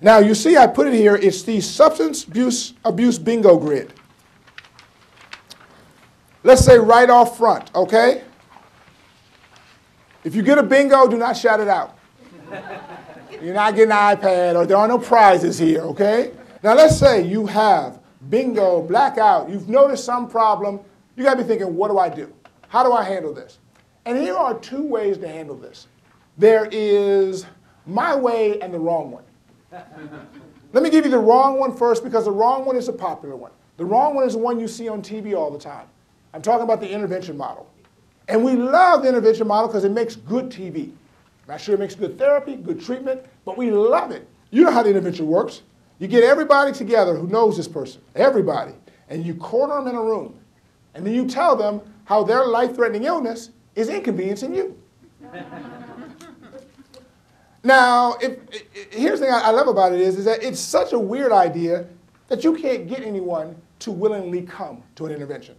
Now, you see I put it here. It's the substance abuse bingo grid. Let's say right off front, okay? If you get a bingo, do not shout it out. You're not getting an iPad, or there are no prizes here, okay? Now, let's say you have bingo, blackout. You've noticed some problem. You got to be thinking, what do I do? How do I handle this? And here are two ways to handle this. There is my way and the wrong one. Let me give you the wrong one first, because the wrong one is a popular one. The wrong one is the one you see on TV all the time. I'm talking about the intervention model. And we love the intervention model because it makes good TV. Not sure it makes good therapy, good treatment, but we love it. You know how the intervention works. You get everybody together who knows this person, everybody, and you corner them in a room. And then you tell them how their life-threatening illness is inconveniencing you. Now, here's the thing I love about it is that it's such a weird idea that you can't get anyone to willingly come to an intervention.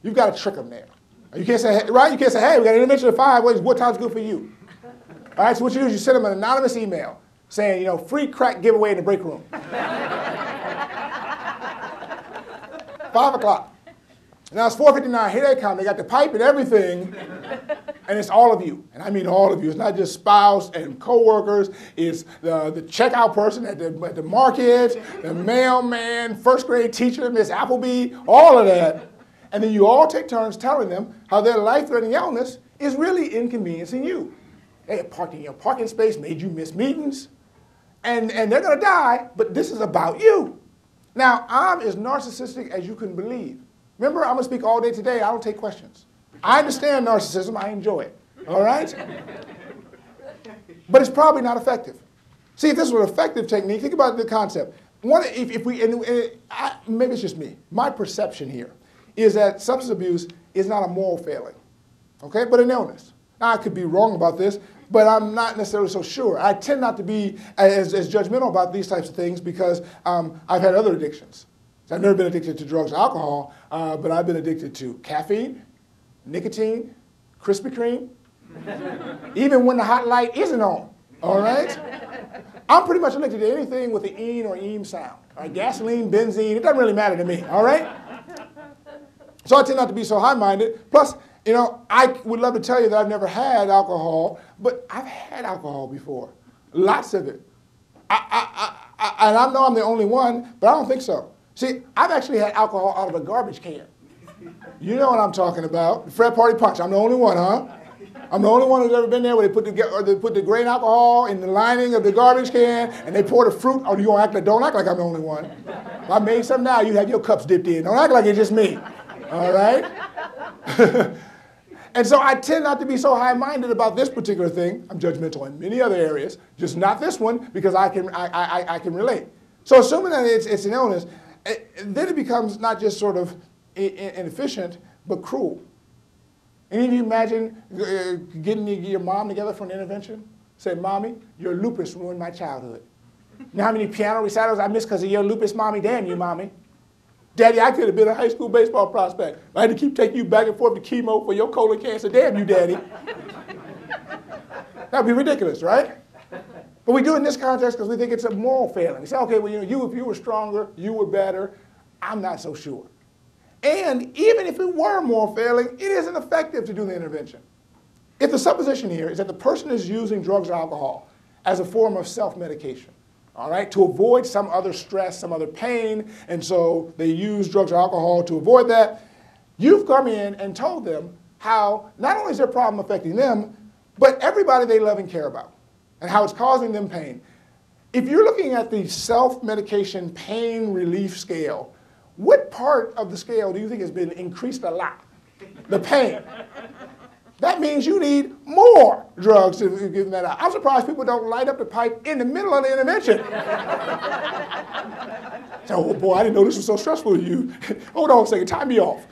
You've got to trick them there. You can't say, right? You can't say, hey, we got an intervention at 5. What time's good for you? All right, so what you do is you send them an anonymous email saying, you know, free crack giveaway in the break room. 5 o'clock. Now it's 4:59. Here they come. They got the pipe and everything. And it's all of you. And I mean all of you. It's not just spouse and coworkers. It's the checkout person at the market, the mailman, first grade teacher, Miss Appleby, all of that. And then you all take turns telling them how their life-threatening illness is really inconveniencing you. Hey, parking in your parking space made you miss meetings. And they're going to die, but this is about you. Now, I'm as narcissistic as you can believe. Remember, I'm going to speak all day today. I don't take questions. I understand narcissism. I enjoy it. All right? But it's probably not effective. See, if this was an effective technique, think about the concept. Maybe it's just me. My perception here is that substance abuse is not a moral failing, okay, but an illness. Now, I could be wrong about this, but I'm not necessarily so sure. I tend not to be as judgmental about these types of things because I've had other addictions. So I've never been addicted to drugs or alcohol, but I've been addicted to caffeine, nicotine, Krispy Kreme, even when the hot light isn't on, all right? I'm pretty much addicted to anything with the "een" or "eem" sound. All right? Gasoline, benzene, it doesn't really matter to me, all right? So I tend not to be so high-minded. Plus, you know, I would love to tell you that I've never had alcohol, but I've had alcohol before, lots of it. And I know I'm the only one, but I don't think so. See, I've actually had alcohol out of a garbage can. You know what I'm talking about. Fred Party Punch. I'm the only one, huh? I'm the only one who's ever been there where they put the grain alcohol in the lining of the garbage can and they pour the fruit. Oh, you don't act like I'm the only one. If I made some now, you have your cups dipped in. Don't act like it's just me. All right? And so I tend not to be so high-minded about this particular thing. I'm judgmental in many other areas, just not this one because I can relate. So assuming that it's an illness, then it becomes not just sort of inefficient, but cruel. Any of you imagine getting your mom together for an intervention? Say, Mommy, your lupus ruined my childhood. You know how many piano recitals I missed because of your lupus, Mommy? Damn you, Mommy. Daddy, I could have been a high school baseball prospect. I had to keep taking you back and forth to chemo for your colon cancer. Damn you, Daddy. That would be ridiculous, right? But we do it in this context because we think it's a moral failing. We say, okay, well, if you were stronger, you were better. I'm not so sure. And even if it were a moral failing, it isn't effective to do the intervention. If the supposition here is that the person is using drugs or alcohol as a form of self-medication, all right, to avoid some other stress, some other pain, and so they use drugs or alcohol to avoid that, you've come in and told them how not only is their problem affecting them, but everybody they love and care about, and how it's causing them pain. If you're looking at the self-medication pain relief scale, what part of the scale do you think has been increased a lot? The pain. That means you need more drugs to give them that out. I'm surprised people don't light up the pipe in the middle of the intervention. So, oh boy, I didn't know this was so stressful to you. Hold on a second, tie me off.